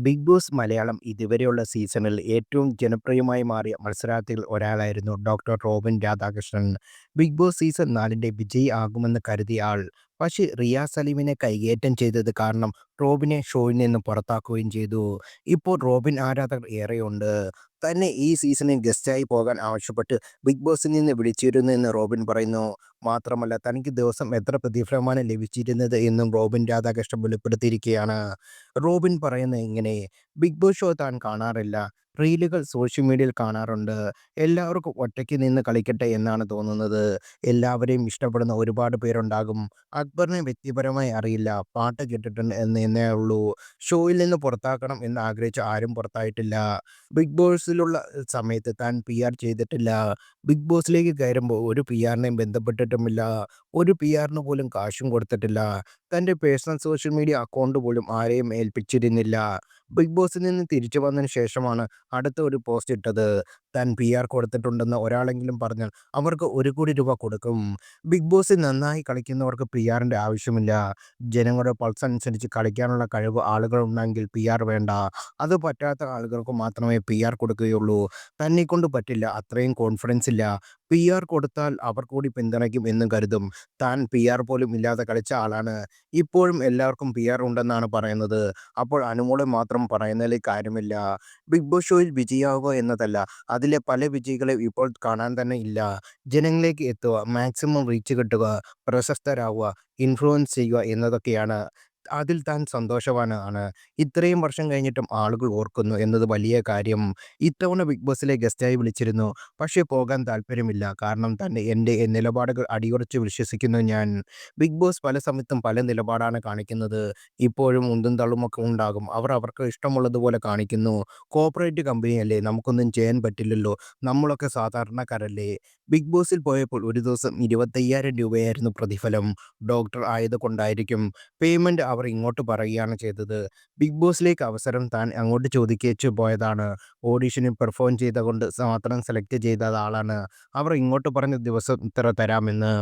Big boss Malayalam ഇതുവരെയുള്ള സീസണിൽ ഏറ്റവും ജനപ്രിയമായി മാറിയ മത്സരാർത്ഥികളിൽ ഒരാളായിരുന്നു doctor Robin Radhakrishnan. Big Boss season 4ന്റെ വിജയി ആകുമെന്ന് കരുതിയ ആൾ. പക്ഷേ റിയാസ് സലീമിനെ കൈയേറ്റം ചെയ്തത് കാരണം റോബിനെ ഷോയിൽ നിന്ന് പുറത്താക്കുകയും ചെയ്തു. ഇപ്പോൾ റോബിൻ ആരാധകർ ഏറെയുണ്ട്. തന്നെ ഈ സീസണിൽ ഗസ്റ്റായി പോകാൻ ആവശ്യപ്പെട്ട് ബിഗ് ബോസിൽ നിന്ന് വിളിച്ചിരുന്നുവെന്ന് റോബിൻ പറയുന്നു. മാത്രമല്ല തനിക്ക് ദിവസം എത്ര പ്രതിഫലമാണ് ലഭിച്ചിരുന്നത് എന്നും റോബിൻ രാധാകൃഷ്ണൻ വെളിപ്പെടുത്തിയിരിക്കുകയാണ്. റോബിൻ പറയുന്നത് ഇങ്ങനെ: ബിഗ് ബോസ് ഷോ താൻ കാണാറില്ല. റീലുകൾ സോഷ്യൽ മീഡിയയിൽ കാണാറുണ്ട്. എല്ലാവർക്കും ഒറ്റയ്ക്ക് നിന്ന് കളിക്കട്ടെ എന്നാണ് തോന്നുന്നത്. എല്ലാവരെയും ഇഷ്ടപ്പെടുന്ന ഒരുപാട് പേരുണ്ടാകും. അക്ബറിനെ വ്യക്തിപരമായി അറിയില്ല. പാട്ട് കേട്ടിട്ടുണ്ട് എന്നേ ഉള്ളൂ. ഷോയിൽ നിന്ന് പുറത്താക്കണം എന്ന് ആഗ്രഹിച്ച ആരും പുറത്തായിട്ടില്ല. ബിഗ് ബോസിലുള്ള സമയത്ത് താൻ PR ചെയ്തിട്ടില്ല. ബിഗ് ബോസിലേക്ക് കയറുമ്പോൾ ഒരു PRനെയും ബന്ധപ്പെട്ടിട്ടുമില്ല. ഒരു PRന് പോലും കാശും കൊടുത്തിട്ടില്ല. തൻ്റെ പേഴ്സണൽ സോഷ്യൽ മീഡിയ അക്കൗണ്ട് പോലും ആരെയും ഏൽപ്പിച്ചിരുന്നില്ല. ബിഗ് ബോസിൽ നിന്ന് തിരിച്ചു വന്നതിന് ശേഷമാണ് അടുത്ത ഒരു പോസ്റ്റ് ഇട്ടത്. താൻ PR കൊടുത്തിട്ടുണ്ടെന്ന് ഒരാളെങ്കിലും പറഞ്ഞാൽ അവർക്ക് 1 കോടി രൂപ കൊടുക്കും. ബിഗ് ബോസിൽ നന്നായി കളിക്കുന്നവർക്ക് PRൻ്റെ ആവശ്യമില്ല. ജനങ്ങളുടെ പൾസ് അനുസരിച്ച് കളിക്കാനുള്ള കഴിവ് ആളുകളുണ്ടെങ്കിൽ PR വേണ്ട. അത് പറ്റാത്ത ആളുകൾക്ക് മാത്രമേ PR കൊടുക്കുകയുള്ളൂ. തന്നെക്കൊണ്ട് പറ്റില്ല, അത്രയും കോൺഫിഡൻസ് ഇല്ല. PR കൊടുത്താൽ അവർ കൂടി പിന്തുണയ്ക്കും എന്ന് കരുതും. താൻ PR പോലും ഇല്ലാതെ കളിച്ച ആളാണ്. ഇപ്പോഴും എല്ലാവർക്കും PR ഉണ്ടെന്നാണ് പറയുന്നത്. അപ്പോൾ അനുമോളെ മാത്രം പറയുന്നതിൽ കാര്യമില്ല. ബിഗ് ബോസ് ഷോയിൽ വിജയിയാവുക എന്നതല്ല, അതിലെ പല വിജയികളെയും ഇപ്പോൾ കാണാൻ തന്നെ ഇല്ല. ജനങ്ങളിലേക്ക് എത്തുക, മാക്സിമം റീച്ച് കിട്ടുക, പ്രശസ്തരാവുക, ഇൻഫ്ലുവൻസ് ചെയ്യുക എന്നതൊക്കെയാണ്. അതിൽ താൻ സന്തോഷവാനാണ്. ഇത്രയും വർഷം കഴിഞ്ഞിട്ടും ആളുകൾ ഓർക്കുന്നു എന്നത് വലിയ കാര്യം. ഇത്തവണ ബിഗ് ബോസിലെ ഗസ്റ്റായി വിളിച്ചിരുന്നു. പക്ഷേ പോകാൻ താല്പര്യമില്ല. കാരണം എൻ്റെ നിലപാടുകൾ അടിയുറച്ച് വിശ്വസിക്കുന്നു ഞാൻ. ബിഗ് ബോസ് പല സമയത്തും പല നിലപാടാണ് കാണിക്കുന്നത്. ഇപ്പോഴും ഉന്തും തള്ളുമൊക്കെ ഉണ്ടാകും. അവർ അവർക്ക് ഇഷ്ടമുള്ളതുപോലെ കാണിക്കുന്നു. കോർപ്പറേറ്റ് കമ്പനിയല്ലേ, നമുക്കൊന്നും ചെയ്യാൻ പറ്റില്ലല്ലോ. നമ്മളൊക്കെ സാധാരണക്കാരല്ലേ. ബിഗ് ബോസിൽ പോയപ്പോൾ ഒരു ദിവസം 25,000 രൂപയായിരുന്നു പ്രതിഫലം. ഡോക്ടർ ആയതുകൊണ്ടായിരിക്കും. പേയ്മെന്റ് അവർ ഇങ്ങോട്ട് പറയുകയാണ് ചെയ്തത്. ബിഗ് ബോസിലേക്ക് അവസരം താൻ അങ്ങോട്ട് ചോദിക്കേച്ചു പോയതാണ്. ഓഡിഷനിൽ പെർഫോം ചെയ്തുകൊണ്ട് മാത്രം സെലക്ട് ചെയ്ത ആളാണ്. അവർ ഇങ്ങോട്ട് പറഞ്ഞ ദിവസം ഇത്ര തരാമെന്ന്.